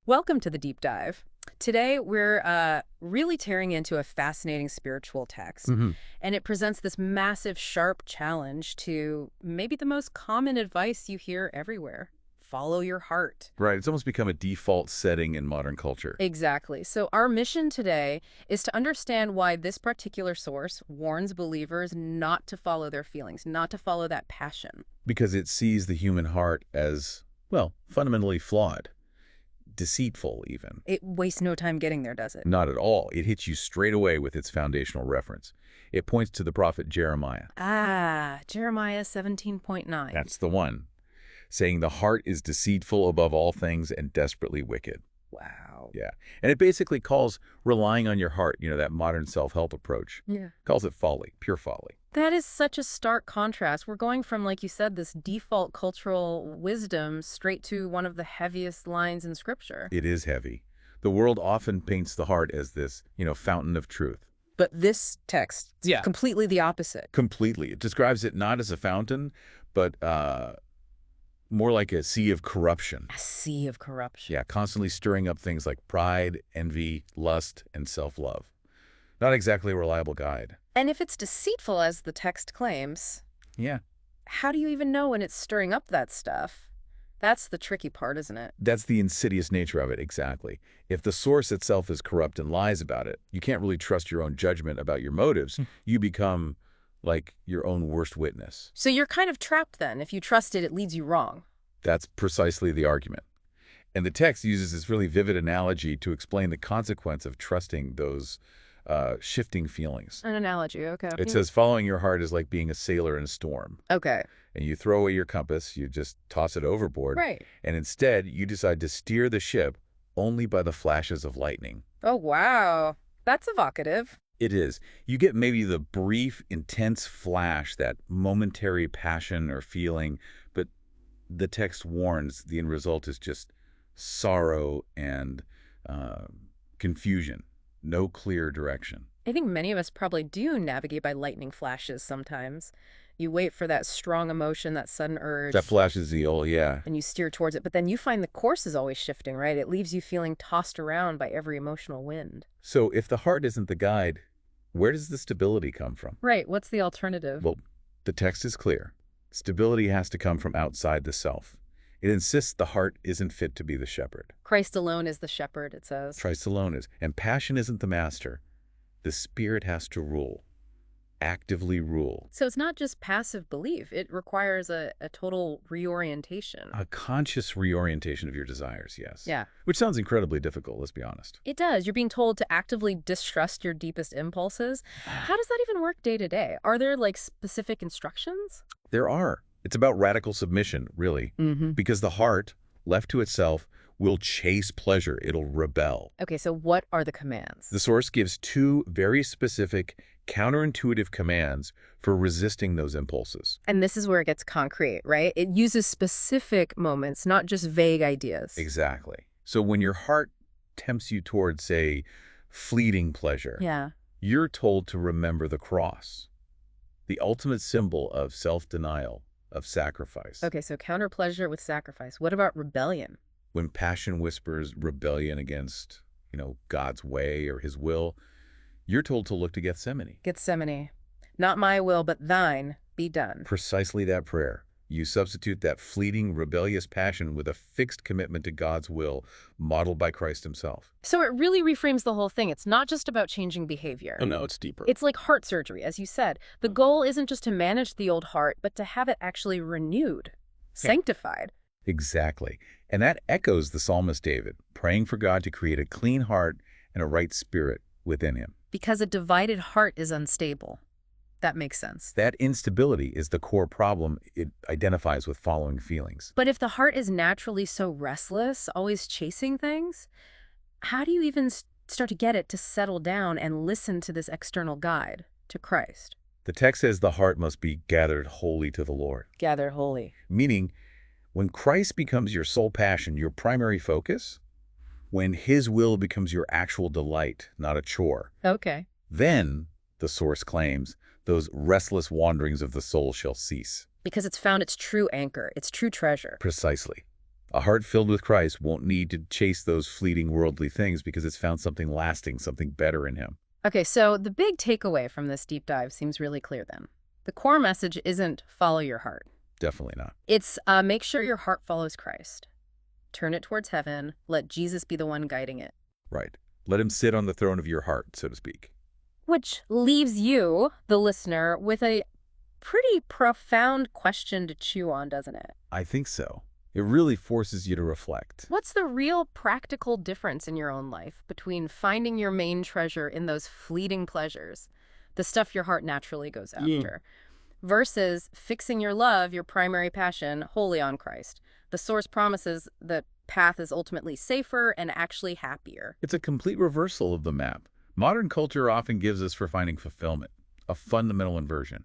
Welcome to the deep dive. Today, we're really tearing into a fascinating spiritual text, Hmm. and it presents this massive, sharp challenge to maybe the most common advice you hear everywhere: follow your heart. Right. It's almost become a default setting in modern culture Exactly. So, our mission today is to understand why this particular source warns believers not to follow their feelings, not to follow that passion. because it sees the human heart as, well, fundamentally flawed, deceitful even. It wastes no time getting there, does it? Not at all. It hits you straight away with its foundational reference. It points to the prophet Jeremiah. Jeremiah 17.9. That's the one, saying the heart is deceitful above all things and desperately wicked. Wow. Yeah. And it basically calls relying on your heart, that modern self-help approach, Yeah. calls it folly, pure folly. That is such a stark contrast. We're going from, like you said, this default cultural wisdom straight to one of the heaviest lines in Scripture. It is heavy. The world often paints the heart as this, fountain of truth. But this text, completely the opposite. Completely. It describes it not as a fountain, but more like a sea of corruption. A sea of corruption. Yeah, constantly stirring up things like pride, envy, lust, and self-love. Not exactly a reliable guide. And if it's deceitful, as the text claims, Yeah, how do you even know when it's stirring up that stuff? That's the tricky part, isn't it? that's the insidious nature of it, exactly. If the source itself is corrupt and lies about it, you can't really trust your own judgment about your motives. You become like your own worst witness. So you're kind of trapped then. If you trust it, it leads you wrong. That's precisely the argument. And the text uses this really vivid analogy to explain the consequence of trusting those shifting feelings. An analogy, okay. It says following your heart is like being a sailor in a storm. Okay. And you throw away your compass, you just toss it overboard. Right. And instead, you decide to steer the ship only by the flashes of lightning. Oh, wow. That's evocative. It is. You get maybe the brief, intense flash, that momentary passion or feeling, but the text warns the end result is just sorrow and confusion. No clear direction. I think many of us probably do navigate by lightning flashes sometimes. You wait for that strong emotion, that sudden urge, That flash of zeal, yeah. and you steer towards it. But then you find the course is always shifting, right? It leaves you feeling tossed around by every emotional wind. So if the heart isn't the guide, where does the stability come from? Right. What's the alternative? Well, the text is clear. Stability has to come from outside the self. It insists the heart isn't fit to be the shepherd. Christ alone is the shepherd, it says. Christ alone is. And passion isn't the master. The Spirit has to rule, actively rule. So it's not just passive belief. It requires a total reorientation. A conscious reorientation of your desires, yes. Yeah. Which sounds incredibly difficult, let's be honest. It does. You're being told to actively distrust your deepest impulses. How does that even work day to day? Are there like specific instructions? There are. It's about radical submission, really. Mm-hmm. Because the heart, left to itself, will chase pleasure. It'll rebel. Okay, so what are the commands? The source gives two very specific, counterintuitive commands for resisting those impulses. And this is where it gets concrete, right? It uses specific moments, not just vague ideas. Exactly. So when your heart tempts you towards, say, fleeting pleasure, Yeah. you're told to remember the cross, the ultimate symbol of self-denial, of sacrifice. Okay, so counter pleasure with sacrifice. What about rebellion? When passion whispers rebellion against, God's way or his will, you're told to look to Gethsemane. Gethsemane. Not my will, but thine be done. Precisely that prayer. You substitute that fleeting, rebellious passion with a fixed commitment to God's will, modeled by Christ himself. So it really reframes the whole thing. It's not just about changing behavior. Oh, no, it's deeper. It's like heart surgery, as you said. The goal isn't just to manage the old heart, but to have it actually renewed, sanctified. Exactly. And that echoes the psalmist David, praying for God to create a clean heart and a right spirit within him. Because a divided heart is unstable. That makes sense. That instability is the core problem it identifies with following feelings. But if the heart is naturally so restless, always chasing things, how do you even start to get it to settle down and listen to this external guide, to Christ? The text says the heart must be gathered wholly to the Lord. Gather wholly. Meaning, when Christ becomes your sole passion, your primary focus, when his will becomes your actual delight, not a chore, Okay. then, the source claims, those restless wanderings of the soul shall cease. Because it's found its true anchor, its true treasure. Precisely. A heart filled with Christ won't need to chase those fleeting worldly things because it's found something lasting, something better in him. Okay, so the big takeaway from this deep dive seems really clear then. The core message isn't follow your heart. Definitely not. It's make sure your heart follows Christ. Turn it towards heaven. Let Jesus be the one guiding it. Right. Let him sit on the throne of your heart, so to speak. Which leaves you, the listener, with a pretty profound question to chew on, doesn't it? I think so. It really forces you to reflect. What's the real practical difference in your own life between finding your main treasure in those fleeting pleasures, the stuff your heart naturally goes after, versus fixing your love, your primary passion, wholly on Christ? The source promises that path is ultimately safer and actually happier. It's a complete reversal of the map modern culture often gives us for finding fulfillment, a fundamental inversion.